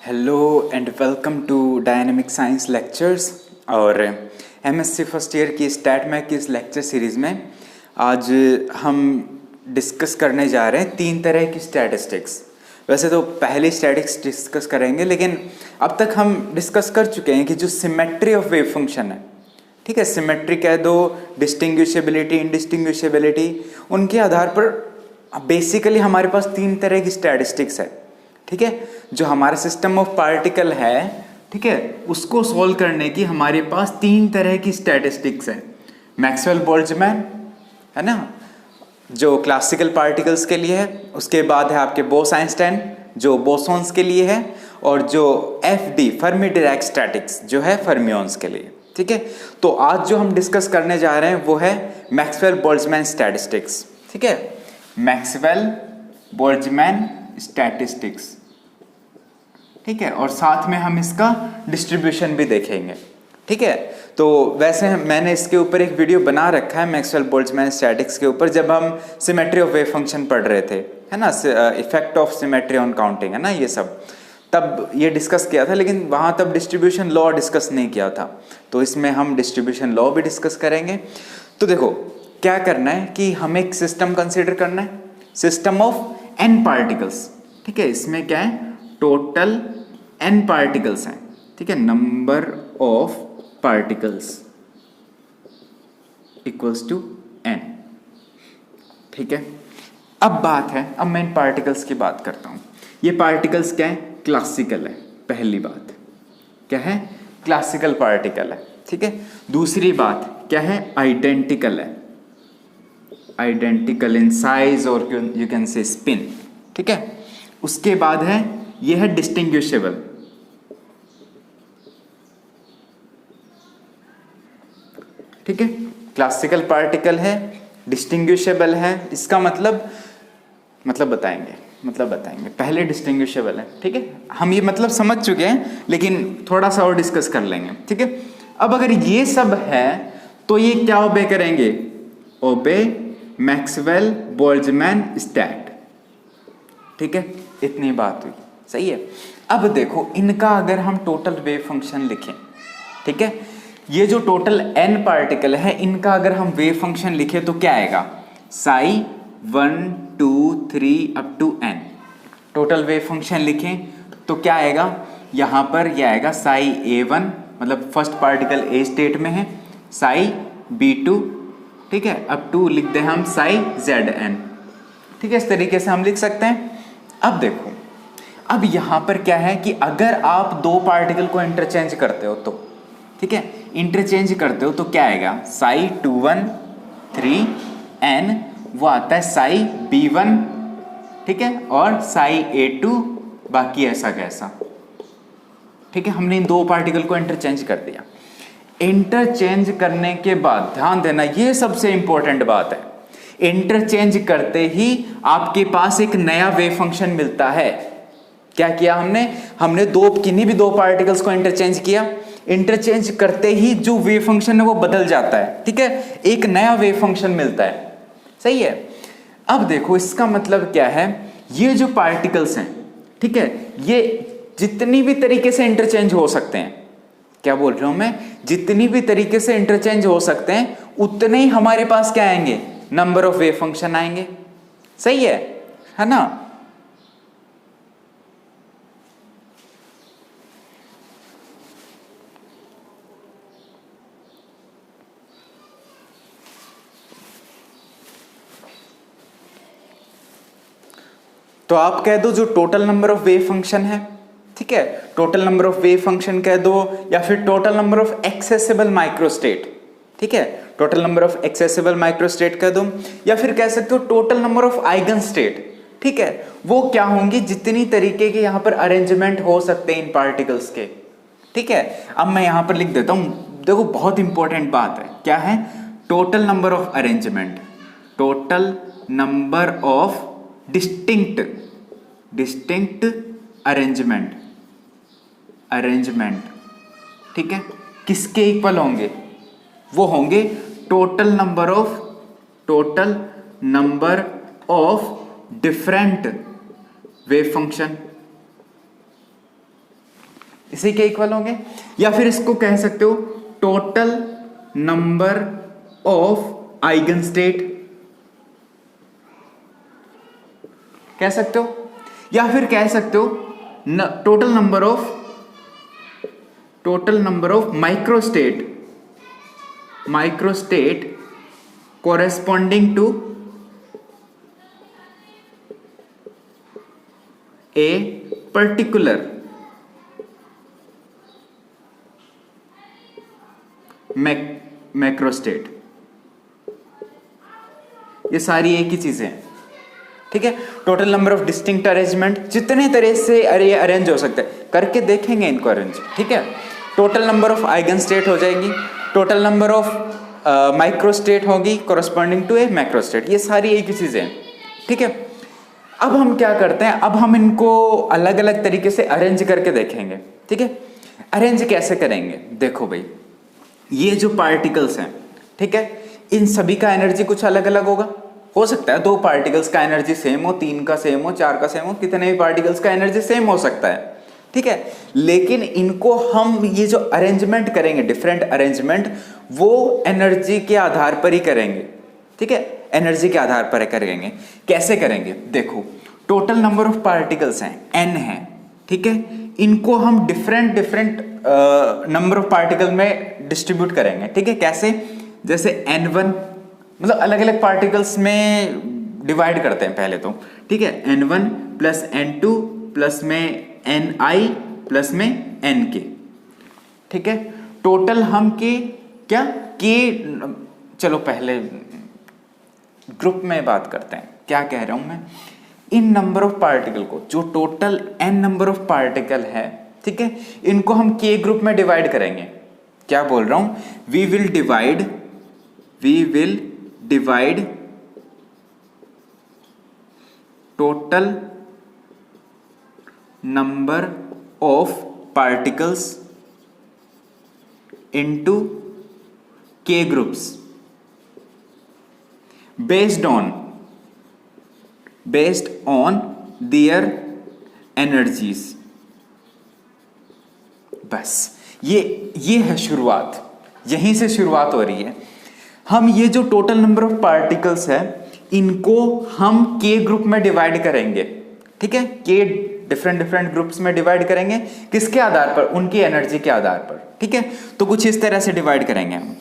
Hello and welcome to dynamic science lectures. और MSc first year की stat math की इस लेक्चर सीरीज़ में आज हम डिस्कस करने जा रहे हैं 3 तरह की स्टैटिस्टिक्स। वैसे तो पहले स्टैटिस्टिक्स डिस्कस करेंगे, लेकिन अब तक हम डिस्कस कर चुके हैं कि जो सिमेट्री ऑफ वेव फंक्शन है, ठीक है, सिमेट्री कह दो, डिस्टिंग्विशेबिलिटी, इनडिस्टिंग्विशेबिलिटी, उनके आधार पर बेसिकली हमारे पास 3 तरह की स्टैटिस्टिक्स है, ठीक है। जो हमारा सिस्टम ऑफ पार्टिकल है, ठीक है, उसको सॉल्व करने की हमारे पास 3 तरह की स्टैटिस्टिक्स है। मैक्सवेल बोल्ट्जमैन है ना, जो क्लासिकल पार्टिकल्स के लिए है। उसके बाद है आपके बोस आइंस्टाइन, जो बोसॉन्स के लिए है। और जो एफडी फर्मी डिराक स्टैटिक्स, जो है फर्मियंस के लिए, ठीक है। तो आज जो हम डिस्कस करने जा रहे हैं वो है मैक्सवेल बोल्ट्जमैन स्टैटिस्टिक्स, ठीक है। मैक्सवेल बोल्ट्जमैन स्टैटिस्टिक्स, ठीक है। और साथ में हम इसका डिस्ट्रीब्यूशन भी देखेंगे, ठीक है। तो वैसे मैंने इसके ऊपर एक वीडियो बना रखा है मैक्सवेल बोल्ट्जमैन स्टैटिक्स के ऊपर, जब हम सिमेट्री ऑफ वेव फंक्शन पढ़ रहे थे, है ना, effect of symmetry on counting, है ना, ये सब तब ये डिस्कस किया था। लेकिन वहाँ तब डिस्ट्रीब्यूशन लॉ डिस्कस नहीं किया था, तो इसमें हम डिस्ट्रीब्यूशन लॉ भी डिस्कस करेंगे। तो देखो क्या करना है कि हमें एक सिस्टम कंसिडर करना है, सिस्टम ऑफ n पार्टिकल्स, ठीक है। इसमें क्या है, टोटल n पार्टिकल्स हैं, ठीक है, number of particles equals to n, ठीक है। अब बात है, अब मैं इन पार्टिकल्स की बात करता हूं। ये पार्टिकल्स क्या है, क्लासिकल है। पहली बात क्या है, क्लासिकल पार्टिकल है, ठीक है। दूसरी बात क्या है, आइडेंटिकल है, आइडेंटिकल इन साइज और यू कैन से स्पिन, ठीक है। उसके बाद है, ये है डिस्टिंग्विशेबल, ठीक है। क्लासिकल पार्टिकल है, डिस्टिंग्विशेबल है। इसका मतलब बताएंगे पहले डिस्टिंग्विशेबल है, ठीक है। हम ये मतलब समझ चुके हैं, लेकिन थोड़ा सा और डिस्कस कर लेंगे, ठीक है। अब अगर ये सब है तो ये क्या ओबे करेंगे, ओबे मैक्सवेल बोल्ट्जमैन स्टैट, ठीक है। इतनी बात हुई, सही है। अब देखो इनका अगर हम टोटल वेव फंक्शन लिखें, ठीक है, ये जो टोटल n पार्टिकल है, इनका अगर हम वेव फंक्शन लिखें तो क्या आएगा, psi 1 2 3 up to n। Total wave function लिखें तो क्या आएगा, यहाँ पर यह आएगा साई a1, मतलब फर्स्ट पार्टिकल a स्टेट में है, साई b2, ठीक है, अप टू लिख दें हम साई zn, ठीक है। इस तरीके से हम लिख सकते हैं। अब देखो, अब यहाँ पर क्या है कि अगर आप 2 पार्टिकल को इंटरचेंज करते हो तो, ठीक है, इंटरचेंज करते हो तो क्या आएगा, साई 2 1 3 n, वो आता है साई b1, ठीक है, और साई a2, बाकी ऐसा कैसा, ठीक है। हमने इन 2 पार्टिकल को इंटरचेंज कर दिया। इंटरचेंज करने के बाद ध्यान देना, ये सबसे इंपॉर्टेंट बात है, इंटरचेंज करते ही आपके पास एक नया वेव फंक्शन मिलता है। क्या किया हमने किन्हीं भी 2 पार्टिकल्स को इंटरचेंज किया, इंटरचेंज करते ही जो वेव फंक्शन है वो बदल जाता है, ठीक है, एक नया वेव फंक्शन मिलता है, सही है। अब देखो इसका मतलब क्या है, ये जो पार्टिकल्स हैं, ठीक है, ये जितनी भी तरीके से इंटरचेंज हो सकते हैं, क्या बोल रहा हूं मैं, जितनी भी तरीके से इंटरचेंज हो सकते हैं, उतने ही हमारे पास क्या आएंगे, नंबर ऑफ वेव फंक्शन आएंगे, सही है ना। तो आप कह दो जो total number of wave function है, ठीक है, total number of wave function कह दो, या फिर total number of accessible microstate, ठीक है, total number of accessible microstate कह दो, या फिर कह सकते हो total number of eigen state, ठीक है। वो क्या होंगी, जितनी तरीके के यहां पर अरेंजमेंट हो सकते हैं इन पार्टिकल्स के, ठीक है। अब मैं यहां पर लिख देता हूं, देखो बहुत इंपॉर्टेंट बात है, क्या है, total number of arrangement, total number of distinct arrangement, ठीक है, किसके इक्वल होंगे, वो होंगे total number of different wave function, इसी के इक्वल होंगे। या फिर इसको कह सकते हो total number of eigen state कह सकते हो, या फिर कह सकते हो total number of microstate corresponding to a particular macrostate. ये सारी एक ही चीजें हैं, ठीक है। Total number of distinct arrangement, जितने तरह से अरे अरेंज हो सकते हैं करके देखेंगे इनको अरेंज, ठीक है। Total number of eigen state हो जाएगी, टोटल नंबर ऑफ माइक्रोस्टेट होगी कोरस्पॉन्डिंग टू ए मैक्रोस्टेट, ये सारी एक ही चीजें हैं, ठीक है। अब हम क्या करते हैं, अब हम इनको अलग अलग तरीके से अरेंज करके देखेंगे, ठीक है। अरेंज कैसे करेंगे, देखो भाई, ये जो पार्टिकल्स हैं, ठीक है, इन सभी का एनर्जी कुछ अलग अलग होगा। हो सकता है 2 पार्टिकल्स का एनर्जी सेम हो, 3 का सेम हो, 4 का सेम हो, कितने भी पार्टिकल्स का एनर्जी सेम हो सकता है, ठीक है। लेकिन इनको हम ये जो अरेंजमेंट करेंगे, डिफरेंट अरेंजमेंट, वो एनर्जी के आधार पर ही करेंगे, ठीक है। एनर्जी के आधार पर करेंगे। कैसे करेंगे, देखो, टोटल नंबर ऑफ पार्टिकल्स हैं n है, ठीक है। इनको हम डिफरेंट नंबर ऑफ पार्टिकल में डिस्ट्रीब्यूट करेंगे, ठीक है। कैसे, जैसे n1, मतलब अलग अलग पार्टिकल्स में डिवाइड करते हैं पहले तो, ठीक है। n1 प्लस n2 प्लस में ni प्लस में nk, ठीक है। टोटल हम के क्या के, चलो पहले ग्रुप में बात करते हैं। क्या कह रहा हूं मैं, इन नंबर ऑफ पार्टिकल को, जो total n number of particle है, ठीक है, इनको हम k ग्रुप में डिवाइड करेंगे। क्या बोल रहा हूं, we will divide total number of particles into k groups based on their energies। बस ये है शुरुआत, यहीं से शुरुआत हो रही है। हम ये जो टोटल नंबर ऑफ पार्टिकल्स है, इनको हम के ग्रुप में डिवाइड करेंगे, ठीक है। के डिफरेंट ग्रुप्स में डिवाइड करेंगे, किसके आधार पर, उनकी एनर्जी के आधार पर, ठीक है। तो कुछ इस तरह से डिवाइड करेंगे हम,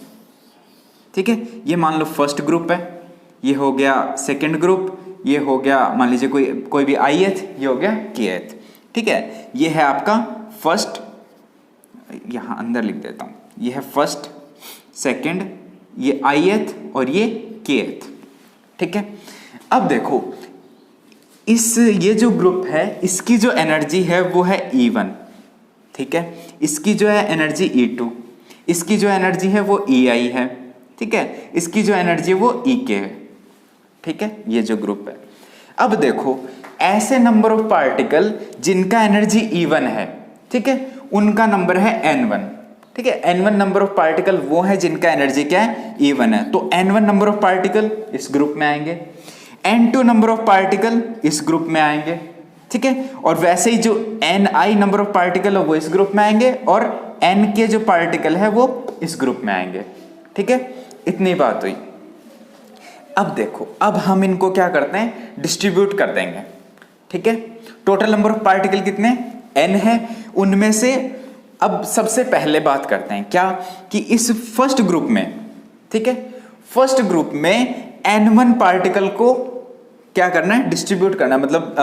ठीक है। ये मान लो फर्स्ट ग्रुप है, ये हो गया सेकंड ग्रुप, ये हो गया मान लीजिए कोई भी ith, ये हो गया kth, ठीक है। ये है आपका फर्स्ट, यहां अंदर लिख देता हूं, ये है फर्स्ट, सेकंड, ये ith और ये kth, ठीक है। अब देखो, ये जो ग्रुप है, इसकी जो एनर्जी है वो है E1, ठीक है। इसकी जो है एनर्जी E2, इसकी जो एनर्जी है वो EI है, ठीक है। इसकी जो एनर्जी है वो EK है, ठीक है। ये जो ग्रुप है, अब देखो, ऐसे नंबर ऑफ पार्टिकल जिनका एनर्जी E1 है, ठीक है, उनका नंबर है N1, ठीक है। N1 नंबर ऑफ पार्टिकल वो है जिनका एनर्जी क्या है, E1 है, तो N1 नंबर ऑफ पार्टिकल इस ग्रुप में आएंगे, N2 नंबर ऑफ पार्टिकल इस ग्रुप में आएंगे, ठीक है। और वैसे ही जो Ni नंबर ऑफ पार्टिकल है वो इस ग्रुप में आएंगे, और Nk जो पार्टिकल है वो इस ग्रुप में आएंगे, ठीक है। इतनी बात हुई। अब देखो, अब हम इनको क्या करते हैं, डिस्ट्रीब्यूट कर देंगे, ठीक है। टोटल नंबर ऑफ पार्टिकल कितने n है, उनमें से अब सबसे पहले बात करते हैं क्या, कि इस फर्स्ट ग्रुप में, ठीक है, फर्स्ट ग्रुप में n1 पार्टिकल को क्या करना है, डिस्ट्रीब्यूट करना है, मतलब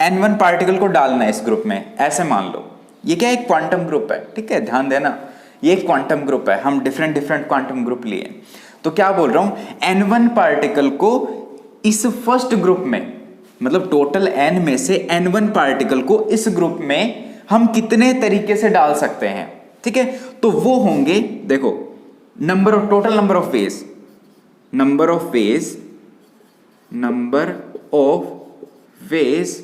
n1 पार्टिकल को डालना है इस ग्रुप में। ऐसे मान लो ये क्या एक क्वांटम ग्रुप है, ठीक है, ध्यान देना, ये एक क्वांटम ग्रुप है, हम डिफरेंट क्वांटम ग्रुप लिए। तो क्या बोल रहा हूं, n1 पार्टिकल को इस फर्स्ट ग्रुप में, मतलब टोटल n में से n1 पार्टिकल को इस ग्रुप में हम कितने तरीके से डाल सकते हैं, ठीक है। तो वो होंगे, देखो, total number of ways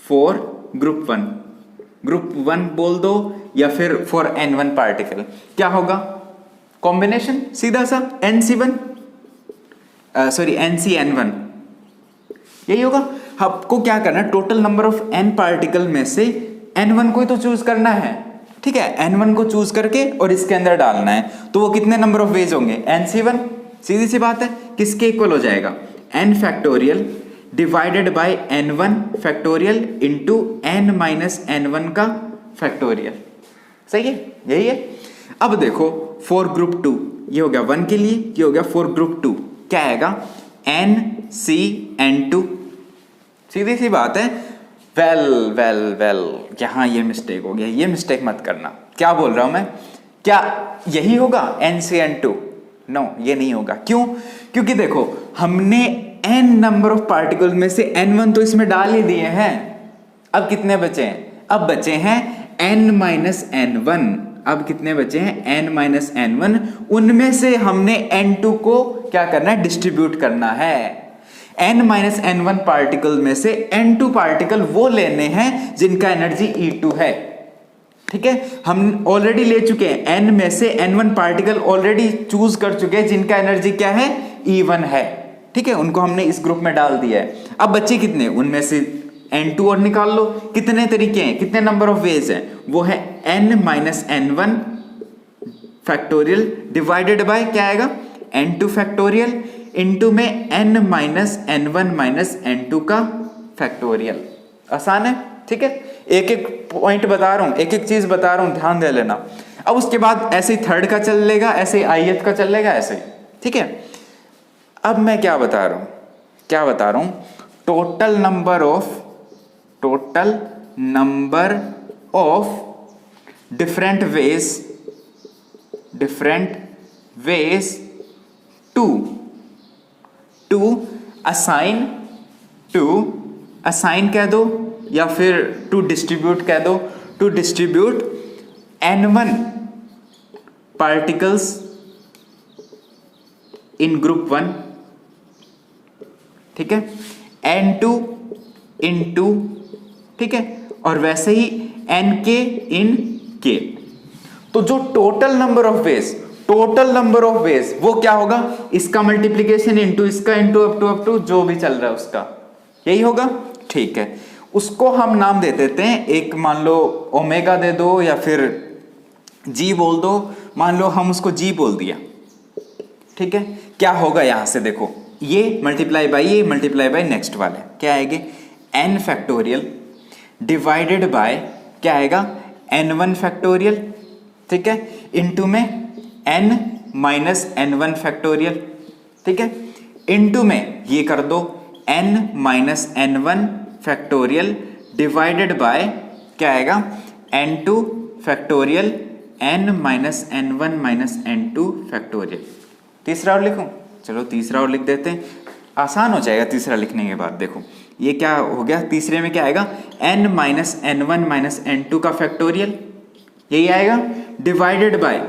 for group one बोल दो, या फिर फॉर n1 पार्टिकल क्या होगा, कॉम्बिनेशन सीधा सा nc1 सॉरी ncn1, यही होगा। आपको क्या करना है, total number of n particle में से n1 को ही तो चूज करना है, ठीक है। n1 को चूज करके और इसके अंदर डालना है, तो वो कितने नंबर ऑफ वेज होंगे, nc1। सीधी सी बात है, किसके इक्वल हो जाएगा, n factorial divided by n1 factorial into n minus n1 का फैक्टोरियल। सही है, यही है। अब देखो फॉर ग्रुप 2, ये हो गया 1 के लिए, ये हो गया फॉर ग्रुप 2, क्या आएगा, NCN2। सीधी सी बात है। वेल यहां ये मिस्टेक हो गया, ये मिस्टेक मत करना। क्या बोल रहा हूं मैं, क्या यही होगा NCN2? नो, ये नहीं होगा। क्यों? क्योंकि देखो हमने n नंबर ऑफ पार्टिकल्स में से n1 तो इसमें डाल ही दिए हैं। अब कितने बचे हैं, अब बचे हैं n माइनस n1। अब कितने बचे हैं, n माइनस n1। उनमें से हमने n2 को क्या करना है, डिस्ट्रीब्यूट करना है। n माइनस n1 पार्टिकल में से n2 पार्टिकल वो लेने हैं जिनका एनर्जी E2 है, ठीक है। हम ऑलरेडी ले चुके हैं, n में से n1 पार्टिकल ऑलरेडी चूज कर चुके हैं जिनका एनर्जी क्या है, E1 है, ठीक है। उनको हमने इस ग्रुप में डाल दिया है। अब बच्चे कितने, उनमें से n2 और निकाल लो। कितने तरीके हैं, कितने नंबर ऑफ वेज हैं, वो है n minus n1 factorial divided by क्या आएगा, n2 फैक्टोरियल इंटू में n minus n1 minus n2 का फैक्टोरियल। आसान है, ठीक है। एक एक पॉइंट बता रहा हूं, एक एक चीज बता रहा हूं, ध्यान दे लेना। अब उसके बाद ऐसे ही थर्ड का चलेगा, ऐसे ही ith का चलेगा, ऐसे ही, ठीक है। अब मैं क्या बता रहा हूं, total number of different ways to assign कह दो या फिर टू डिस्ट्रीब्यूट कह दो, to distribute n1 particles in group 1, ठीक है, n2 इन 2, ठीक है, और वैसे ही nk इन k। तो जो टोटल नंबर ऑफ वेज वो क्या होगा, इसका मल्टीप्लीकेशन इंटू इसका इंटू अप टू जो भी चल रहा है उसका, यही होगा, ठीक है। उसको हम नाम दे देते हैं, एक मान लो ओमेगा दे दो या फिर जी बोल दो। मान लो हम उसको जी बोल दिया, ठीक है। क्या होगा यहां से देखो, ये मल्टीप्लाई बाय नेक्स्ट वाले क्या आएंगे, n फैक्टोरियल डिवाइडेड बाय क्या आएगा, n1 फैक्टोरियल, ठीक है, इंटू में n माइनस n1 फैक्टोरियल, ठीक है, इंटू में ये कर दो n minus n1 factorial divided by क्या आएगा, n2 factorial n minus n1 minus n2 factorial. तीसरा और लिखूं, चलो तीसरा और लिख देते हैं, आसान हो जाएगा तीसरा लिखने के बाद। देखो ये क्या हो गया, तीसरे में क्या आएगा, n minus n1 minus n2 का फैक्टोरियल, यही आएगा, डिवाइडेड बाय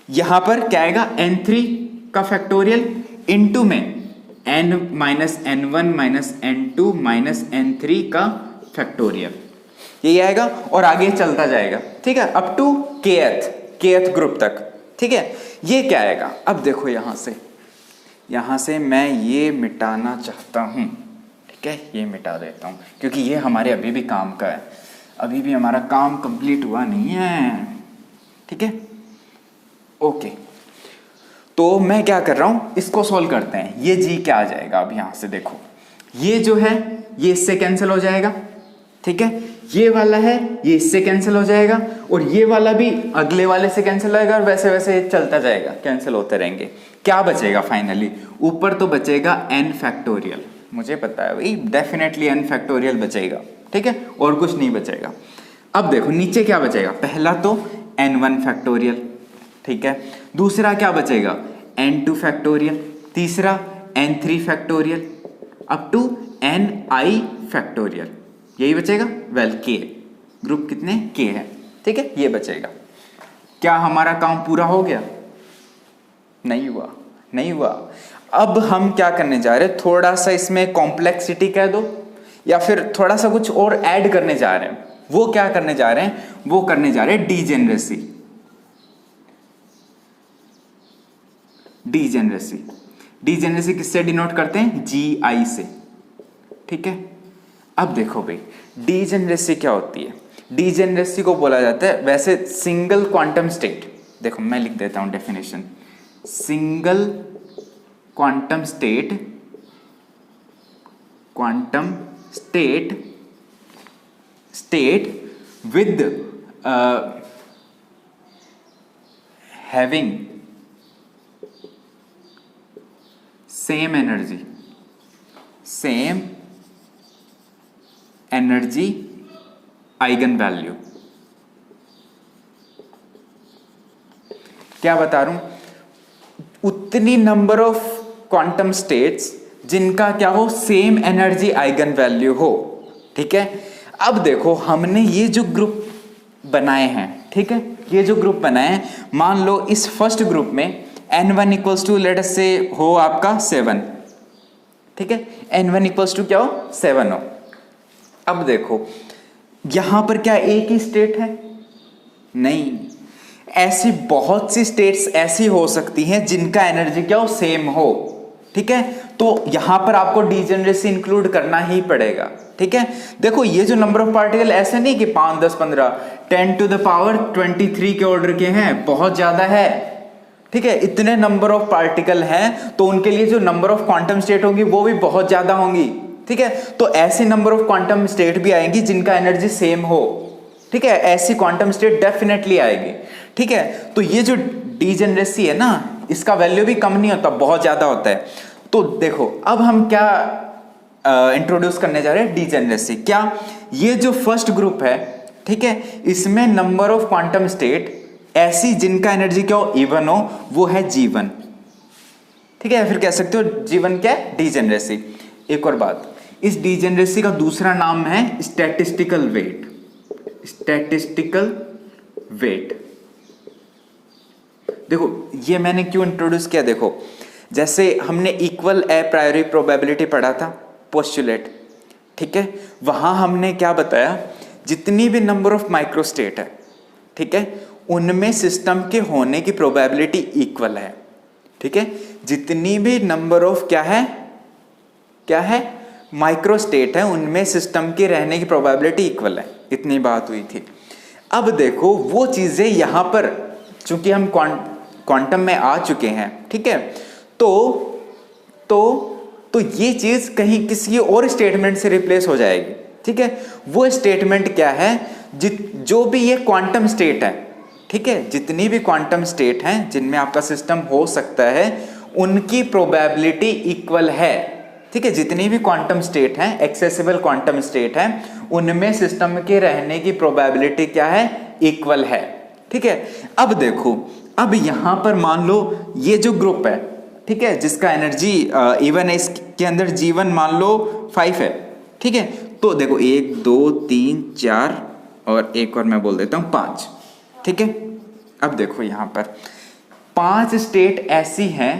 यहां पर क्या आएगा, n3 का फैक्टोरियल इंटू में n minus n1 minus n2 minus n3 का फैक्टोरियल, यही आएगा और आगे चलता जाएगा, ठीक है, अप टू kth ग्रुप तक, ठीक है। ये क्या आएगा, अब देखो यहां से मैं ये मिटाना चाहता हूं, ठीक है, ये मिटा देता हूं क्योंकि ये हमारे अभी भी काम का है, अभी भी हमारा काम कंप्लीट हुआ नहीं है, ठीक है, ओके। तो मैं क्या कर रहा हूं, इसको सॉल्व करते हैं। ये जी क्या आ जाएगा, अब यहां से देखो ये जो है ये इससे कैंसिल हो जाएगा, ठीक है, ये वाला है ये इससे कैंसिल हो जाएगा और ये वाला भी अगले वाले से कैंसिल होगा और वैसे वैसे चलता जाएगा, कैंसिल होते रहेंगे। क्या बचेगा फाइनली, ऊपर तो बचेगा n फैक्टोरियल, मुझे पता है भाई, डेफिनेटली n फैक्टोरियल बचेगा, ठीक है, और कुछ नहीं बचेगा। अब देखो नीचे क्या बचेगा, पहला तो n1 फैक्टोरियल, ठीक है, दूसरा क्या बचेगा n2 फैक्टोरियल, तीसरा n3 factorial up to ni factorial, यही बचेगा। वेल k ग्रुप कितने k है, ठीक है, ये बचेगा। क्या हमारा काम पूरा हो गया, नहीं हुआ। अब हम क्या करने जा रहे हैं, थोड़ा सा इसमें कॉम्प्लेक्सिटी कह दो या फिर थोड़ा सा कुछ और ऐड करने जा रहे हैं। वो क्या करने जा रहे हैं, वो करने जा रहे हैं डीजेनरेसी किससे डिनोट करते हैं, GI से, ठीक है। अब देखो भाई डीजेनरेसी क्या होती है। डीजेनरेसी को बोला जाता है वैसे सिंगल क्वांटम स्टेट। देखो मैं लिख देता हूं definition, single quantum state, quantum state with having same energy eigenvalue। क्या बता रहा हूं, उतनी नंबर ऑफ क्वांटम स्टेट्स जिनका क्या हो, सेम एनर्जी आइगन वैल्यू हो। ठीक है। अब देखो हमने ये जो ग्रुप बनाए हैं, ठीक है, ये जो ग्रुप बनाए हैं, मान लो इस फर्स्ट ग्रुप में n1 equals to let us से हो आपका 7, ठीक है, n1 इक्वल्स टू क्या हो 7 हो। अब देखो यहां पर क्या एक ही स्टेट है, नहीं, ऐसी बहुत सी स्टेट्स ऐसी हो सकती हैं जिनका एनर्जी क्या हो, सेम हो। ठीक है, तो यहां पर आपको डीजेनरेसी इंक्लूड करना ही पड़ेगा। ठीक है, देखो ये जो नंबर ऑफ पार्टिकल ऐसे नहीं कि 5, 10, 15, 10 टू द पावर 23 के ऑर्डर के हैं, बहुत ज्यादा है। ठीक है, इतने नंबर ऑफ पार्टिकल हैं तो उनके लिए जो नंबर ऑफ क्वांटम स्टेट होंगी वो भी बहुत ज्यादा होंगी। ठीक है, तो ऐसी नंबर ऑफ क्वांटम स्टेट भी आएंगी जिनका एनर्जी सेम हो। ठीक है, ऐसी क्वांटम स्टेट डेफिनेटली आएगी। ठीक है, तो ये जो डीजेनरेसी है ना, इसका वैल्यू भी कम नहीं होता, बहुत ज्यादा होता है। तो देखो अब हम क्या इंट्रोड्यूस करने जा रहे हैं, डीजेनरेसी। क्या, ये जो फर्स्ट ग्रुप है, ठीक है, इसमें नंबर ऑफ क्वांटम स्टेट ऐसी जिनका एनर्जी क्या हो, इवन हो, वो है G1। ठीक है, फिर कह सकते हो G1 क्या है, डीजेनरेसी। एक और बात, इस डीजेनरेसी का दूसरा नाम है स्टैटिस्टिकल वेट। स्टैटिस्टिकल वेट, देखो ये मैंने क्यों इंट्रोड्यूस किया, देखो जैसे हमने इक्वल ए प्रायोरी प्रोबेबिलिटी पढ़ा था, पोस्टुलेट। ठीक है, वहां हमने क्या बताया, जितनी भी नंबर ऑफ माइक्रोस्टेट है, ठीक है, उनमें सिस्टम के होने की प्रोबेबिलिटी इक्वल है। ठीक है, जितनी भी नंबर ऑफ क्या है माइक्रोस्टेट है, उनमें सिस्टम के रहने की प्रोबेबिलिटी इक्वल है। इतनी बात हुई थी। अब देखो वो चीजें यहां पर चूंकि हम क्वांटम में आ चुके हैं, ठीक है, तो ये चीज कहीं किसी और स्टेटमेंट से रिप्लेस हो जाएगी। ठीक है, वो स्टेटमेंट क्या है, जो भी ये क्वांटम स्टेट है, ठीक है, जितनी भी क्वांटम स्टेट हैं जिनमें आपका सिस्टम हो सकता है, उनकी प्रोबेबिलिटी इक्वल है। ठीक है, जितनी भी क्वांटम स्टेट हैं, एक्सेसिबल क्वांटम स्टेट हैं, उनमें सिस्टम के रहने की प्रोबेबिलिटी क्या है, इक्वल है। ठीक है, अब देखो, अब यहां पर मान लो ये जो ग्रुप है, ठीक है, जिसका एनर्जी इवन है, इसके अंदर G1 मान लो 5 है। ठीक है, तो देखो 1, 2, 3, 4 और एक और मैं बोल देता हूं 5। ठीक है, अब देखो यहां पर 5 स्टेट ऐसी हैं,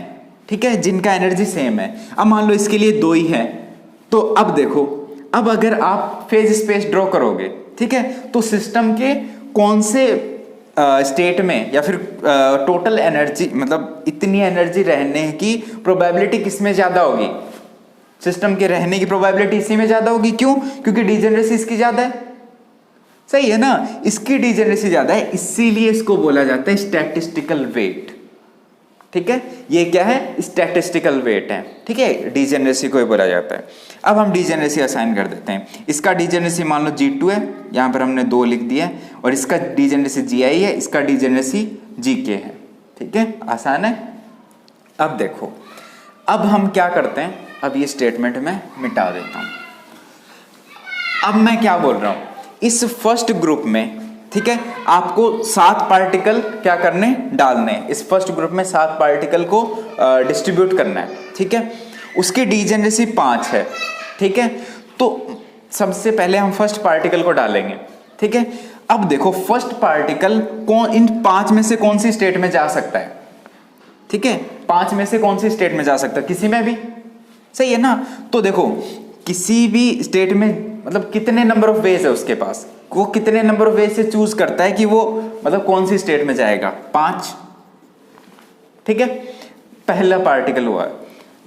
ठीक है, जिनका एनर्जी सेम है। अब मान लो इसके लिए 2 ही है, तो अब देखो, अब अगर आप फेज स्पेस ड्रॉ करोगे, ठीक है, तो सिस्टम के कौन से स्टेट में या फिर टोटल एनर्जी, मतलब इतनी एनर्जी रहने की प्रोबेबिलिटी किस में ज्यादा होगी, सिस्टम के रहने की प्रोबेबिलिटी इसी में ज्यादा होगी। क्यों? क्योंकि डीजेनरेसी इसकी ज्यादा है। सही है ना, इसकी डीजेनरेसी ज्यादा है, इसीलिए इसको बोला जाता है स्टैटिस्टिकल वेट। ठीक है, ये क्या है, स्टैटिस्टिकल वेट है। ठीक है, डीजेनरेसी को ही बोला जाता है। अब हम डीजेनरेसी असाइन कर देते हैं। इसका डीजेनरेसी मान लो G2 है, यहां पर हमने 2 लिख दिया है, और इसका डीजेनरेसी Gi है, इसका डीजेनरेसी Gk है। ठीक है, आसान है। अब देखो, अब हम क्या करते हैं, अब ये स्टेटमेंट में मिटा देता हूं। अब मैं क्या बोल रहा हूं, इस फर्स्ट ग्रुप में, ठीक है, आपको 7 पार्टिकल क्या करने, डालने। इस फर्स्ट ग्रुप में 7 पार्टिकल को डिस्ट्रीब्यूट करना है। ठीक है, उसकी डीजेनरेसी 5 है। ठीक है, तो सबसे पहले हम फर्स्ट पार्टिकल को डालेंगे। ठीक है, अब देखो फर्स्ट पार्टिकल इन 5 में से कौन सी स्टेट में जा सकता है। ठीक है, 5 में से कौन सी स्टेट में जा सकता है, किसी में भी। सही है ना, तो देखो किसी भी स्टेट में, मतलब कितने नंबर ऑफ वेज है उसके पास, वो कितने नंबर ऑफ वेज से चूज करता है कि वो मतलब कौन सी स्टेट में जाएगा, 5। ठीक है, पहला पार्टिकल हुआ।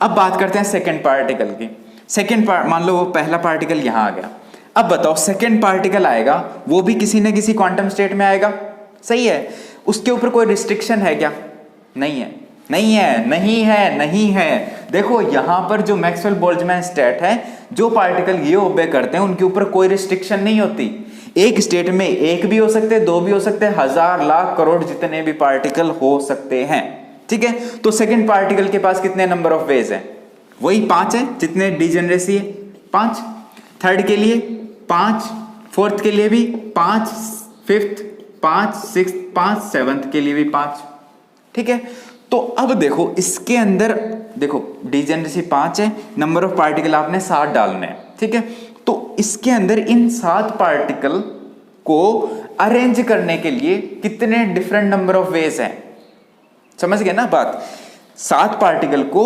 अब बात करते हैं सेकंड पार्टिकल की। सेकेंड मान लो वो पहला पार्टिकल यहाँ आ गया, अब बताओ सेकेंड पार्टिकल आएगा वो भी किसी न किसी क्वांटम स्टेट में आएगा, सही है। उसके ऊपर कोई रिस्ट्रिक्शन है क्या? नहीं है, नहीं है, नहीं है, नहीं है। देखो यहां पर जो मैक्सवेल बोल्ट्जमैन स्टेट है, जो पार्टिकल ये ओबे करते हैं उनके ऊपर कोई रिस्ट्रिक्शन नहीं होती। एक स्टेट में एक भी हो सकते हैं, दो भी हो सकते हैं, हजार लाख करोड़ जितने भी पार्टिकल हो सकते हैं, ठीक है। तो सेकंड पार्टिकल के पास कितने नंबर ऑफ वेज है? वही 5 है, जितने डीजेनरेसी है 5। थर्ड के लिए 5, फोर्थ के लिए भी 5, फिफ्थ 5, सिक्स्थ 5, सेवंथ के लिए भी 5, ठीक है। तो अब देखो इसके अंदर देखो डीजेनरेसी 5 है, नंबर ऑफ पार्टिकल आपने 7 डालने हैं, ठीक है। तो इसके अंदर इन 7 पार्टिकल को अरेंज करने के लिए कितने डिफरेंट नंबर ऑफ वेज हैं? समझ गए ना बात? 7 पार्टिकल को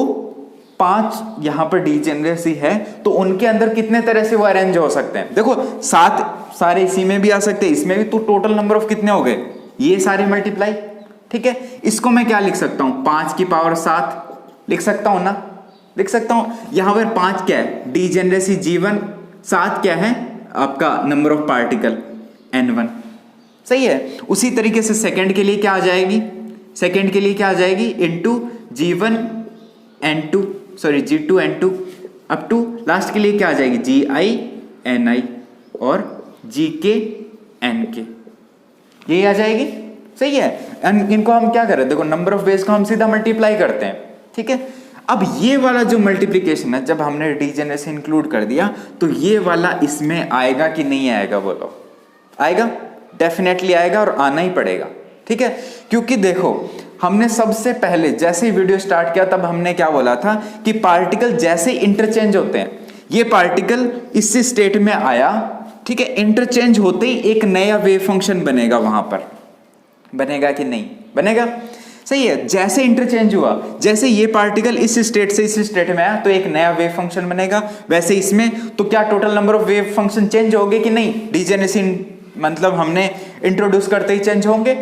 5 यहां पर डीजेनरेसी है तो उनके अंदर कितने तरह से वो अरेंज हो सकते हैं? देखो 7 सारे इसी में भी आ सकते हैं, इसमें भी, तो टोटल नंबर ऑफ कितने हो गए? ये सारे मल्टीप्लाई, ठीक है। इसको मैं क्या लिख सकता हूं? 5 की पावर 7 लिख सकता हूं ना? लिख सकता हूं। यहां पर 5 क्या है? डीजेनरेसी G1, 7 क्या है? आपका नंबर ऑफ पार्टिकल N1, सही है। उसी तरीके से सेकंड के लिए क्या आ जाएगी? सेकंड के लिए क्या आ जाएगी? Into G1 N2, sorry G2 N2 up to last के लिए क्या आ जाएगी? GI NI और GK NK, ये आ जाएगी, सही है। इनको हम क्या कर रहे हैं? देखो नंबर ऑफ वेज को हम सीधा मल्टीप्लाई करते हैं, ठीक है। अब ये वाला जो मल्टीप्लीकेशन है, जब हमने डीजेनरेसी इंक्लूड कर दिया तो ये वाला इसमें आएगा कि नहीं आएगा? बोलो। आएगा, डेफिनेटली आएगा और आना ही पड़ेगा, ठीक है। क्योंकि देखो हमने सबसे पहले जैसे ही वीडियो स्टार्ट किया तब हमने क्या बोला था कि पार्टिकल जैसे इंटरचेंज होते हैं, ये पार्टिकल इस स्टेट में आया, ठीक है, इंटरचेंज होते ही एक नया वेव फंक्शन बनेगा वहां पर, बनेगा कि नहीं बनेगा? सही है। जैसे इंटरचेंज हुआ, जैसे ये पार्टिकल इस स्टेट से इस स्टेट में आया तो एक नया वेव फंक्शन बनेगा, वैसे इसमें तो क्या total number of wave function change होंगे कि नहीं? डीजेनरेसी मतलब हमने इंट्रोड्यूस करते ही चेंज होंगे,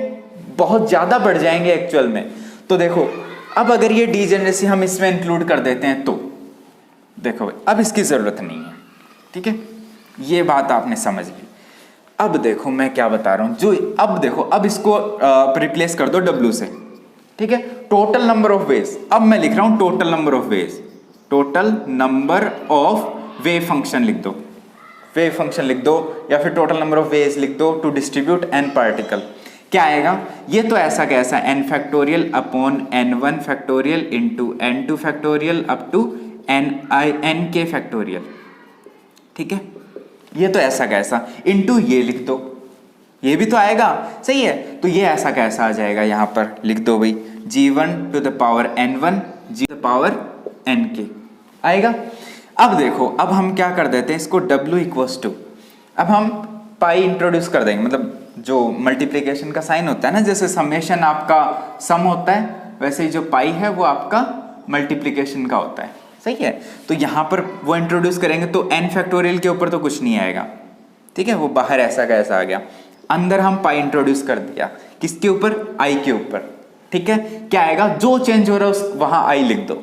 बहुत ज्यादा बढ़ जाएंगे एक्चुअल में। तो देखो अब अगर ये डीजेनरेसी हम इसमें इंक्लूड कर देते हैं तो देखो भाई अब इसकी जरूरत नहीं है, ठीक है। ये बात आपने समझ ली। अब देखो मैं क्या बता रहा हूं, जो अब देखो अब इसको रिप्लेस कर दो W से, ठीक है। टोटल नंबर ऑफ वेज, अब मैं लिख रहा हूं total number of ways, total number of wave function लिख दो, वेव फंक्शन लिख दो, या फिर टोटल नंबर ऑफ वेज लिख दो टू डिस्ट्रीब्यूट n पार्टिकल। क्या आएगा? ये तो ऐसा कैसा n factorial upon n1 factorial into n2 factorial up to nk factorial, ठीक है। ये तो ऐसा कैसा इंटू ये लिख दो, ये भी तो आएगा, सही है। तो ये ऐसा कैसा आ जाएगा? यहां पर लिख दो भाई G1 to the power N1 G to the power Nk आएगा। अब देखो अब हम क्या कर देते हैं इसको W इक्वल्स टू, अब हम पाई इंट्रोड्यूस कर देंगे, मतलब जो मल्टीप्लिकेशन का साइन होता है ना, जैसे समेशन आपका सम होता है वैसे ही जो पाई है वो आपका मल्टीप्लिकेशन का होता है, सही है। तो यहां पर वो इंट्रोड्यूस करेंगे तो n फैक्टोरियल के ऊपर तो कुछ नहीं आएगा, ठीक है, वो बाहर ऐसा कैसा आ गया। अंदर हम पाई इंट्रोड्यूस कर दिया, किसके ऊपर? i के ऊपर, ठीक है। क्या आएगा? जो चेंज हो रहा है उस वहां i लिख दो।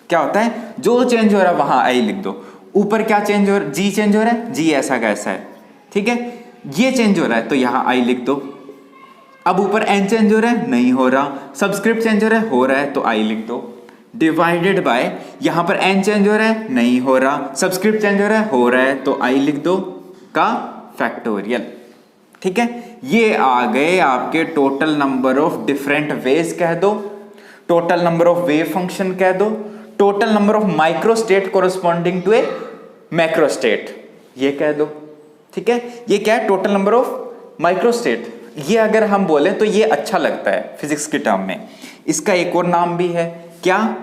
क्या होता है? जो चेंज हो रहा है वहां i लिख दो। ऊपर क्या चेंज हो रहा है? g चेंज हो रहा है, g ऐसा कैसा है, ठीक है। ये चेंज हो रहा है तो यहां i लिख दो। अब ऊपर n चेंज हो रहा है, नहीं हो रहा। सबस्क्रिप्ट चेंज हो रहा है तो i लिख दो। डिवाइडेड बाय, यहां पर n चेंज हो रहा है, नहीं हो रहा। सबस्क्रिप्ट चेंज हो रहा है तो i लिख दो का फैक्टोरियल, ठीक है। ये आ गए आपके total number of different ways कह दो, total number of wave function कह दो, total number of microstate corresponding to a macrostate ये कह दो, ठीक है। ये क्या है? Total number of microstate. ये अगर हम बोले तो ये अच्छा लगता है फिजिक्स के टर्म में। इसका एक और नाम भी है, क्या?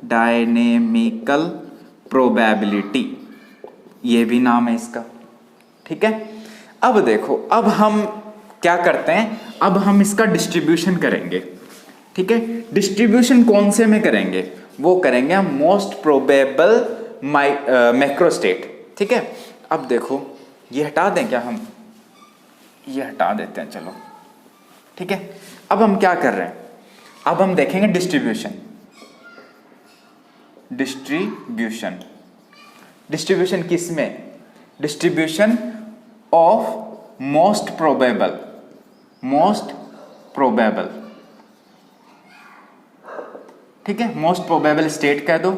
डायनेमिकल प्रोबेबिलिटी, ये भी नाम है इसका, ठीक है। अब देखो अब हम क्या करते हैं, अब हम इसका डिस्ट्रीब्यूशन करेंगे, ठीक है। डिस्ट्रीब्यूशन कौन से में करेंगे? वो करेंगे हम मोस्ट प्रोबेबल मैक्रोस्टेट, ठीक है। अब देखो ये हटा दें क्या हम? ये हटा देते हैं, चलो, ठीक है। अब हम क्या कर रहे हैं? अब हम देखेंगे डिस्ट्रीब्यूशन, डिस्ट्रीब्यूशन, डिस्ट्रीब्यूशन किस में? Distribution of most probable, most probable, ठीक है, मोस्ट प्रोबेबल स्टेट कह दो,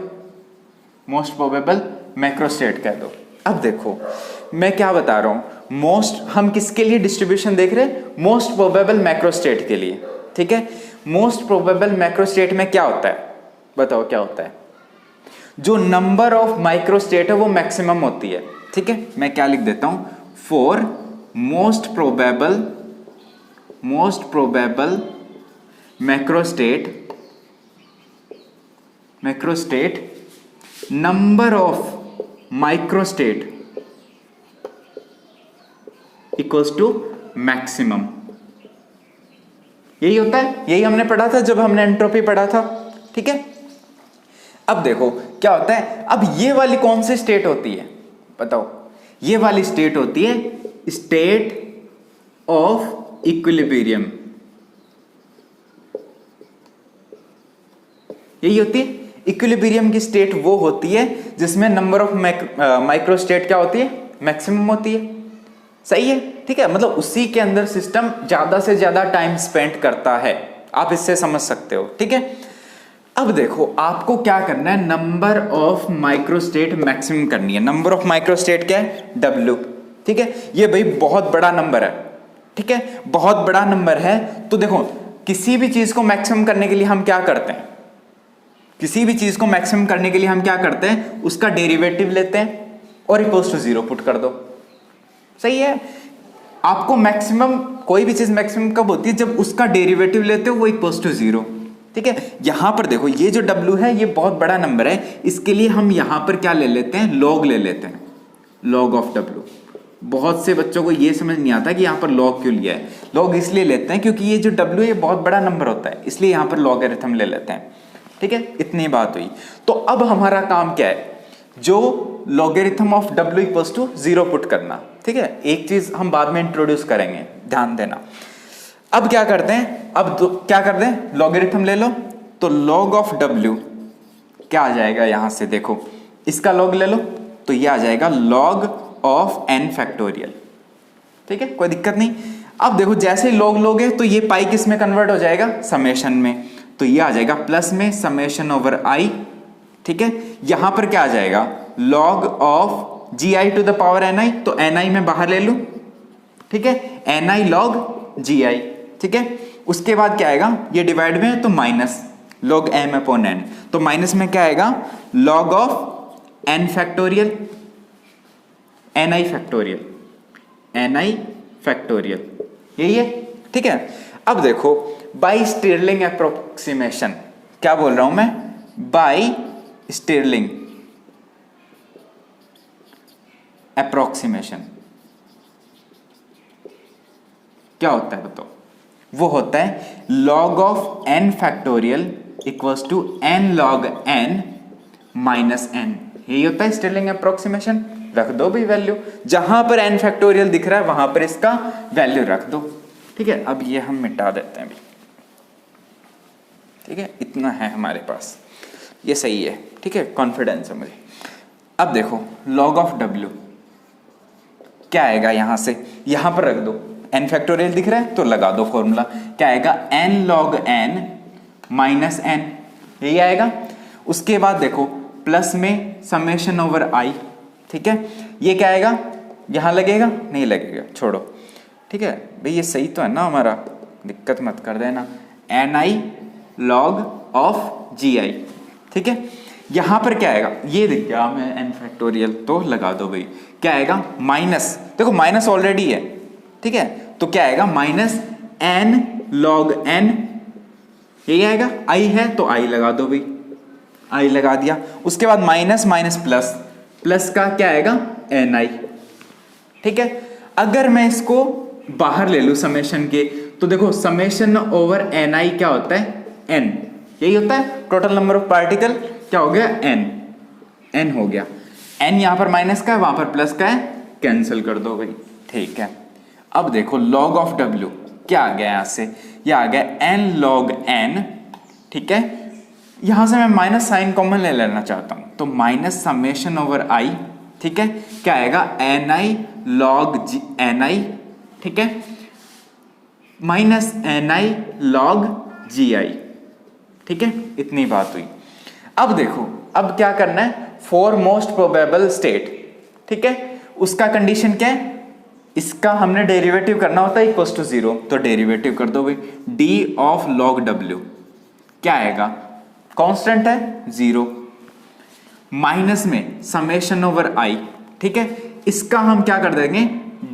मोस्ट प्रोबेबल मैक्रो स्टेट कह दो। अब देखो मैं क्या बता रहा हूं, मोस्ट, हम किसके लिए डिस्ट्रीब्यूशन देख रहे हैं? मोस्ट प्रोबेबल मैक्रो स्टेट के लिए, ठीक है। मोस्ट प्रोबेबल मैक्रो स्टेट में क्या होता है, बताओ क्या होता है? जो नंबर ऑफ माइक्रो स्टेट है वो मैक्सिमम होती है, ठीक है। मैं क्या लिख देता हूं, for most probable macro state number of micro state equals to maximum. यही होता है, यही हमने पढ़ा था जब हमने एंट्रोपी पढ़ा था, ठीक है। अब देखो क्या होता है, अब ये वाली कौन सी स्टेट होती है बताओ? ये वाली स्टेट होती है स्टेट ऑफ इक्विलिब्रियम, यही होती है इक्विलिब्रियम की स्टेट। वो होती है जिसमें नंबर ऑफ माइक्रो स्टेट क्या होती है? मैक्सिमम होती है, सही है, ठीक है। मतलब उसी के अंदर सिस्टम ज्यादा से ज्यादा टाइम स्पेंड करता है, आप इससे समझ सकते हो, ठीक है। अब देखो आपको क्या करना है, number of micro state maximum करनी है। नंबर ऑफ माइक्रो स्टेट क्या है? W, ठीक है। ये भाई बहुत बड़ा नंबर है, ठीक है, बहुत बड़ा नंबर है। तो देखो किसी भी चीज को मैक्सिमम करने के लिए हम क्या करते हैं? किसी भी चीज को मैक्सिमम करने के लिए हम क्या करते हैं? उसका डेरिवेटिव लेते हैं और इक्वल्स टू 0 पुट कर दो, सही है। आपको मैक्सिमम, कोई भी चीज मैक्सिमम कब होती है? जब उसका डेरिवेटिव लेते हो वो इक्वल्स टू 0, ठीक है। यहां पर देखो ये जो W है ये बहुत बड़ा नंबर है, इसके लिए हम यहां पर क्या ले लेते हैं? लॉग ले लेते हैं, लॉग ऑफ W। बहुत से बच्चों को ये समझ नहीं आता कि यहां पर लॉग क्यों लिया है। लॉग इसलिए लेते हैं क्योंकि ये जो W है ये बहुत बड़ा नंबर होता है, इसलिए यहां पर लॉगरिथम ले लेते हैं, ठीक है। इतनी बात हुई। तो अब हमारा काम क्या है? जो logarithm of W equals to 0 put करना, ठीक है। एक चीज हम बाद में इंट्रोड्यूस करेंगे, ध्यान देना। अब क्या करते हैं, अब क्या कर दें, लॉगरिथम ले लो। तो लॉग ऑफ W क्या आ जाएगा? यहां से देखो इसका लॉग ले लो तो ये आ जाएगा लॉग ऑफ n फैक्टोरियल, ठीक है, कोई दिक्कत नहीं। अब देखो जैसे ही लॉग लोगे तो ये पाई किस में कन्वर्ट हो जाएगा? समेशन में। तो ये आ जाएगा प्लस में समेशन ओवर i, ठीक है। यहां पर क्या आ जाएगा? Log of gi to the power ni, तो ni में बाहर ले लूं, ठीक है, ni लॉग gi, ठीक है। उसके बाद क्या आएगा? ये डिवाइड में है तो minus log m upon n, तो माइनस में क्या आएगा? Log of n factorial, ni factorial, ni factorial, यही है, ठीक है। अब देखो बाय स्टिरलिंग अप्रोक्सीमेशन, क्या बोल रहा हूं मैं? बाय स्टिरलिंग अप्रोक्सीमेशन क्या होता है बताओ? वो होता है log of n factorial equals to n log n minus n, यही होता है स्टिरलिंग अप्रोक्सीमेशन। रख दो भी वैल्यू, जहां पर n फैक्टोरियल दिख रहा है वहां पर इसका वैल्यू रख दो, ठीक है। अब ये हम मिटा देते हैं भी, ठीक है, इतना है हमारे पास, ये सही है, ठीक है, कॉन्फिडेंस है मुझे। अब देखो log ऑफ W क्या आएगा? यहां से यहां पर रख दो, n फैक्टोरियल दिख रहा है तो लगा दो फॉर्मूला, क्या आएगा? n log n minus n, यही आएगा। उसके बाद देखो प्लस में समेशन ओवर i, ठीक है। ये क्या आएगा? यहां लगेगा? नहीं लगेगा, छोड़ो, ठीक है भाई, ये सही तो है ना हमारा, दिक्कत मत कर देना। ni log ऑफ gi, ठीक है। यहां पर क्या आएगा? ये दिख गया हमें n फैक्टोरियल, तो लगा दो भाई, क्या आएगा? माइनस, देखो माइनस ऑलरेडी है, ठीक है, तो क्या आएगा? माइनस n log n, यही आएगा। i है तो i लगा दो भाई, i लगा दिया। उसके बाद माइनस माइनस प्लस, प्लस का क्या आएगा? ni, ठीक है। अगर मैं इसको बाहर ले लूं समेशन के, तो देखो समेशन ओवर ni क्या होता है? n, यही होता है टोटल नंबर ऑफ पार्टिकल, क्या हो गया? n हो गया। n यहां पर माइनस का है, वहां पर प्लस का है, कैंसिल कर दो भाई, ठीक है। अब देखो log ऑफ W क्या आ गया? यहां से ये आ गया n log n, ठीक है, यहां से मैं माइनस साइन कॉमन ले लेना चाहता हूं, तो माइनस समेशन ओवर आई, ठीक है, क्या आएगा N I log G N I, ठीक है, minus N I log G I, ठीक है, इतनी बात हुई। अब देखो अब क्या करना है, फॉर मोस्ट प्रोबेबल स्टेट, ठीक है, उसका कंडीशन क्या है, इसका हमने डेरिवेटिव करना होता है इक्वल्स टू 0, तो डेरिवेटिव कर दो भाई, डी ऑफ लॉग डब्ल्यू क्या आएगा, कांस्टेंट है 0, माइनस में समेशन ओवर आई, ठीक है, इसका हम क्या कर देंगे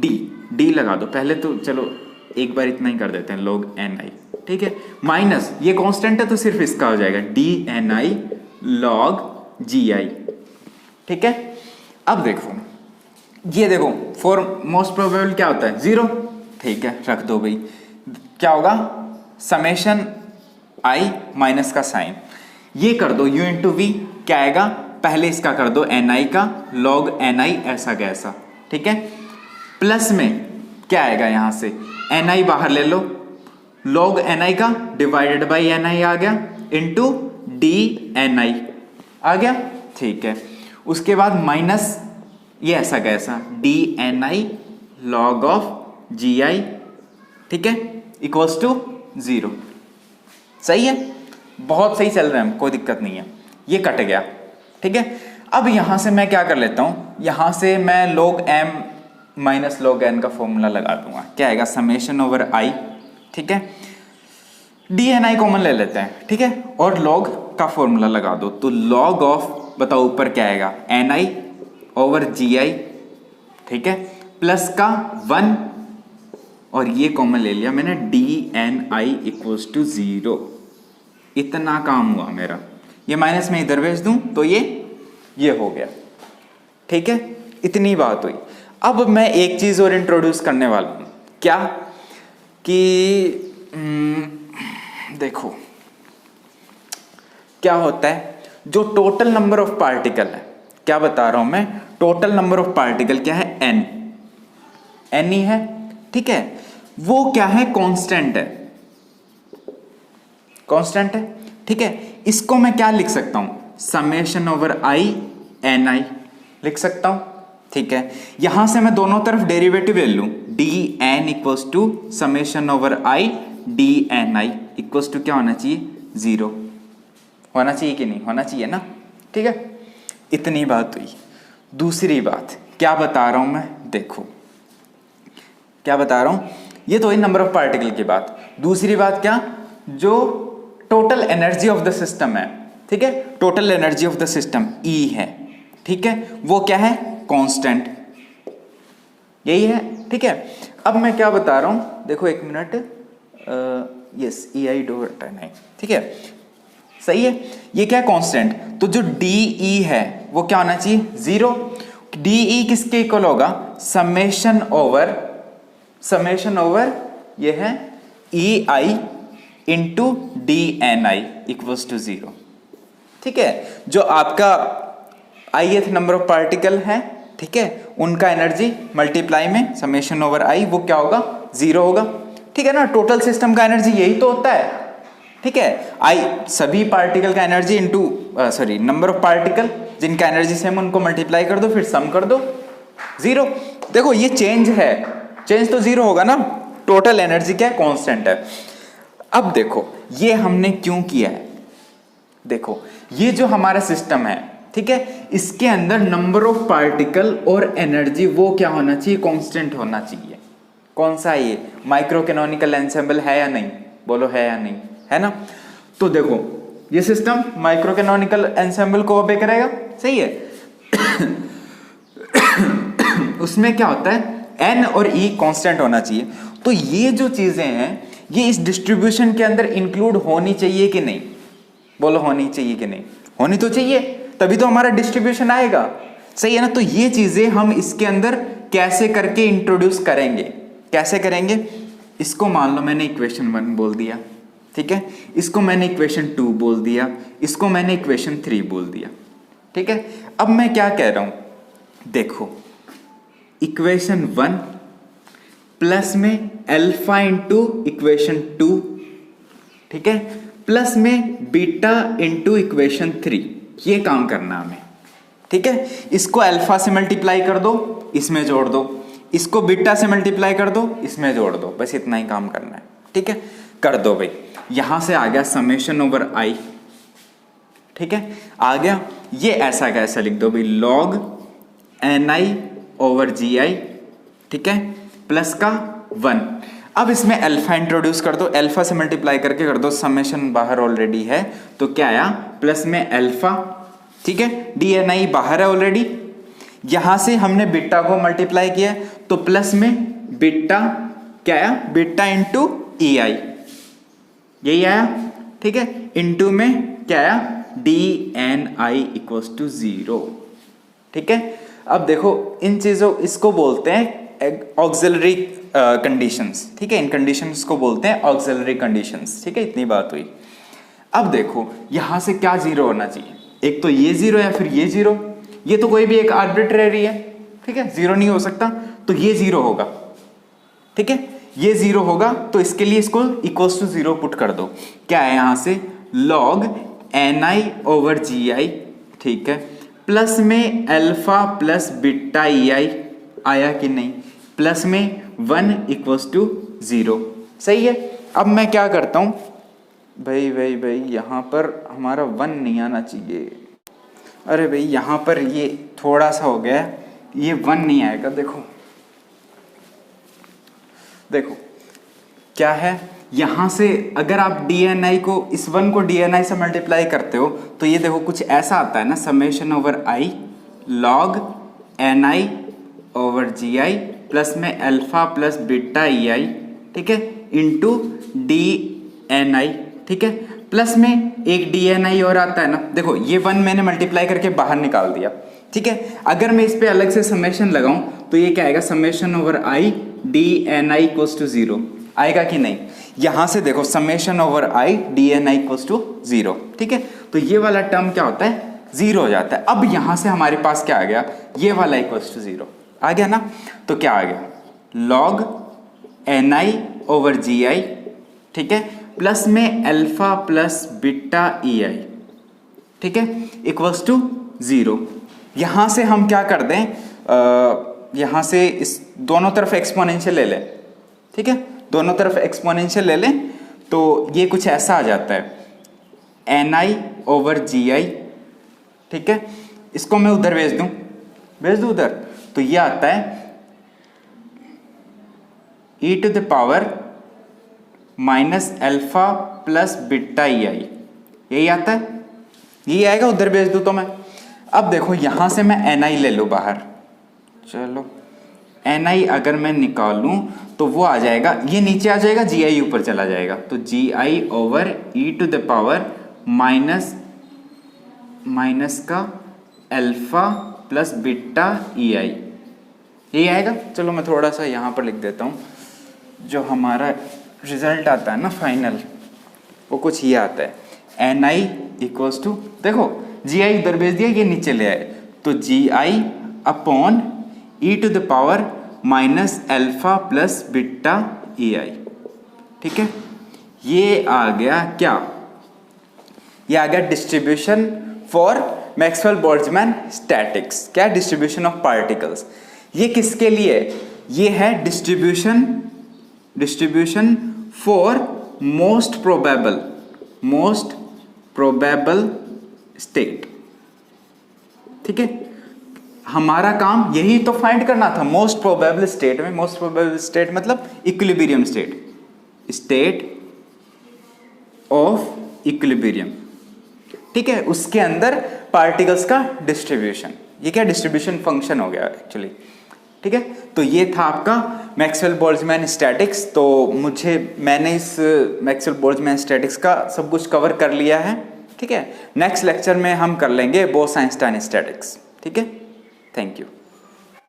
डी लगा दो पहले, तो चलो एक बार इतना ही कर देते हैं लॉग एन आई, ठीक है, माइनस ये कांस्टेंट है तो सिर्फ इसका हो जाएगा D N I log G I, ठीक है। अब देखो ये देखो फॉर मोस्ट प्रोबेबल क्या होता है 0, ठीक है, रख दो भाई, क्या होगा समेशन आई माइनस का साइन, ये कर दो u इंटू वी, क्या आएगा पहले इसका कर दो एन आई का लॉग एन आई ऐसा कैसा, ठीक है, प्लस में क्या आएगा यहां से एन आई बाहर ले लो, लॉग एन आई का डिवाइडेड बाई एन आई आ गया इंटू डी एन आई आ गया, ठीक है, उसके बाद माइनस ये ऐसा कैसा D N I log of G I, ठीक है, इक्वल्स टू 0, सही है, बहुत सही चल रहे हैं हम, कोई दिक्कत नहीं है, ये कट गया, ठीक है। अब यहां से मैं क्या कर लेता हूं, यहां से मैं log m minus log n का फॉर्मूला लगा दूंगा, क्या आएगा समेशन ओवर i, ठीक है, डी एन आई कॉमन ले लेते हैं, ठीक है, और log का फॉर्मूला लगा दो, तो log ऑफ बताओ ऊपर क्या आएगा N I over G I, ठीक है, प्लस का 1 और ये कॉमन ले लिया मैंने D N I equals to 0, इतना काम हुआ मेरा, ये माइनस में इधर भेज दूं तो ये हो गया, ठीक है, इतनी बात हुई। अब मैं एक चीज और इंट्रोड्यूस करने वाला हूं, क्या कि देखो क्या होता है, जो टोटल नंबर ऑफ पार्टिकल है, क्या बता रहा हूं मैं, टोटल नंबर ऑफ पार्टिकल क्या है एन ही है, ठीक है, वो क्या है कांस्टेंट है, ठीक है, इसको मैं क्या लिख सकता हूं समेशन ओवर आई एन आई लिख सकता हूं, ठीक है, यहां से मैं दोनों तरफ डेरिवेटिव ले लूं, D N equals to summation over I D N I equals to क्या होना चाहिए 0 होना चाहिए कि नहीं होना चाहिए ना, ठीक है, इतनी बात हुई। दूसरी बात क्या बता रहा हूं मैं, देखो क्या बता रहा हूं, ये तो ही नंबर ऑफ पार्टिकल की बात, दूसरी बात क्या, जो total energy of the system है, ठीक है, total energy of the system E है, ठीक है, वो क्या है कांस्टेंट, यही है, ठीक है। अब मैं क्या बता रहा हूं, देखो एक minute, yes E I dot N I, ठीक है, सही है, ये क्या है कांस्टेंट, तो जो DE है वो क्या होना चाहिए 0, DE किसके इक्वल होगा समेशन ओवर ये है EI into DNI equals to 0, ठीक है, जो आपका ith नंबर ऑफ पार्टिकल है, ठीक है, उनका एनर्जी मल्टीप्लाई में समेशन ओवर आई वो क्या होगा 0 होगा, ठीक है ना, टोटल सिस्टम का एनर्जी यही तो होता है, ठीक है, आई सभी पार्टिकल का energy into number of particle जिनका एनर्जी सेम उनको मल्टीप्लाई कर दो, फिर सम कर दो 0, देखो ये चेंज है, चेंज तो 0 होगा ना, टोटल एनर्जी क्या है कांस्टेंट है। अब देखो ये हमने क्यों किया है, देखो ये जो हमारा सिस्टम है, ठीक है, इसके अंदर नंबर ऑफ पार्टिकल और एनर्जी वो क्या होना चाहिए कांस्टेंट होना चाहिए, कौन सा ये माइक्रो कैनोनिकल एंसेंबल है या नहीं, बोलो है या नहीं, है ना, तो देखो ये सिस्टम माइक्रो कैनोनिकल एंसेंबल को ओबे करेगा, सही है उसमें क्या होता है एन और ई कांस्टेंट होना चाहिए, तो ये जो चीजें हैं ये इस डिस्ट्रीब्यूशन के अंदर इंक्लूड होनी चाहिए कि नहीं, बोलो होनी चाहिए कि नहीं, होनी तो चाहिए, तभी तो हमारा डिस्ट्रीब्यूशन आएगा, सही है ना, तो ये चीजें हम इसके अंदर कैसे करके इंट्रोड्यूस करेंगे, कैसे करेंगे, इसको मान लो मैंने इक्वेशन 1 बोल दिया, ठीक है, इसको मैंने इक्वेशन 2 बोल दिया, इसको मैंने इक्वेशन 3 बोल दिया, ठीक है। अब मैं क्या कह रहा हूं, देखो इक्वेशन 1 प्लस में अल्फा इंटू इक्वेशन 2, ठीक है, प्लस में बीटा इंटू इक्वेशन 3, ये काम करना हमें, ठीक है। इसको अल्फा से मल्टीप्लाई कर दो, इसमें जोड़ दो, इसको बीटा से मल्टीप्लाई कर दो, इसमें जोड़ दो, बस इतना ही काम करना है, ठीक है। कर दो भाई, यहां से आ गया समेशन ओवर आई, ठीक है, आ गया। ये ऐसा कैसा लिख दो भाई, log N I over G I, ठीक है, प्लस का 1। अब इसमें अल्फा इंट्रोड्यूस कर दो, अल्फा से मल्टीप्लाई करके कर दो, समेशन बाहर ऑलरेडी है तो क्या आया, प्लस में अल्फा, ठीक है, डी एन आई बाहर है ऑलरेडी। यहां से हमने बीटा को मल्टीप्लाई किया तो प्लस में बीटा क्या आया, बीटा इंटू ई आई, यही आया, ठीक है, इंटू में क्या आया, D N I equals to 0, ठीक है। अब देखो इन चीजों, इसको बोलते हैं ऑक्सिलरी कंडीशंस, ठीक है, इन कंडीशंस को बोलते हैं ऑक्सिलरी कंडीशंस, ठीक है, इतनी बात हुई। अब देखो यहां से क्या 0 होना चाहिए, एक तो ये 0 या फिर ये 0, ये तो कोई भी एक आर्बिट्रेरी है, ठीक है, 0 नहीं हो सकता, तो ये 0 होगा, ठीक है, ये 0 होगा, तो इसके लिए इसको इक्वल्स टू 0 पुट कर दो। क्या है यहां से, log N I over G I, ठीक है, प्लस में अल्फा प्लस बीटा ई आई, आया कि नहीं, प्लस में 1 इक्वल्स टू 0, सही है। अब मैं क्या करता हूं भाई, यहां पर हमारा 1 नहीं आना चाहिए, अरे भाई यहां पर ये थोड़ा सा हो गया, ये 1 नहीं आएगा, देखो क्या है, यहां से अगर आप DNI को, इस 1 को DNI से मल्टीप्लाई करते हो तो ये देखो कुछ ऐसा आता है ना, summation over I log N I over G I plus में alpha plus beta E I, ठीक है, इंटू DNI, ठीक है, प्लस में एक DNI और आता है ना, देखो ये 1 मैंने मल्टीप्लाई करके बाहर निकाल दिया, ठीक है। अगर मैं इस पे अलग से समेशन लगाऊं तो ये क्या आएगा, summation over I DNI equals to 0, आएगा कि नहीं। यहां से देखो summation over I DNI equals to 0, ठीक है, तो ये वाला टर्म क्या होता है, 0 हो जाता है। अब यहां से हमारे पास क्या आ गया, ये वाला इक्वल्स टू 0 आ गया ना, तो क्या आ गया, लॉग NI ओवर GI, ठीक है, प्लस में अल्फा प्लस बीटा EI, ठीक है, इक्वल्स टू 0। यहां से हम क्या कर दें, यहां से इस दोनों तरफ एक्सपोनेंशियल ले लें, ठीक है, दोनों तरफ एक्सपोनेंशियल ले लें तो ये कुछ ऐसा आ जाता है NI ओवर GI, ठीक है, इसको मैं उधर भेज दूं उधर, तो ये आता है e to the power minus alpha plus beta EI, यही आता है, यही आएगा, उधर भेज दूं तो मैं। अब देखो यहां से मैं NI ले लूं बाहर, चलो NI अगर मैं निकालूं तो वो आ जाएगा, ये नीचे आ जाएगा, GI ऊपर चला जाएगा, तो GI over e to the power minus का अल्फा प्लस बीटा EI, यही आएगा। चलो मैं थोड़ा सा यहाँ पर लिख देता हूँ, जो हमारा रिजल्ट आता है ना फाइनल, वो कुछ ये आता है, NI इक्वल्स टू, देखो GI उधर भेज दिया, ये नीचे ले आए, तो GI upon e to the power minus alpha plus beta EI, ठीक है, ये आ गया क्या, ये आ गया distribution for Maxwell Boltzmann statics, क्या, डिस्ट्रीब्यूशन ऑफ पार्टिकल्स। ये किसके लिए, ये है distribution for most probable state, ठीक है, हमारा काम यही तो फाइंड करना था, मोस्ट प्रोबेबल स्टेट में, मोस्ट प्रोबेबल स्टेट मतलब इक्विलिब्रियम स्टेट ऑफ इक्विलिब्रियम, ठीक है, उसके अंदर पार्टिकल्स का डिस्ट्रीब्यूशन, ये क्या डिस्ट्रीब्यूशन फंक्शन हो गया एक्चुअली, ठीक है। तो ये था आपका मैक्सवेल बोल्ट्जमैन स्टैटिक्स। तो मैंने इस मैक्सवेल बोल्ट्जमैन स्टैटिक्स का सब कुछ कवर कर लिया है, ठीक है। नेक्स्ट लेक्चर में हम कर लेंगे बोस-आइंस्टाइन स्टैटिक्स, ठीक है। Thank you.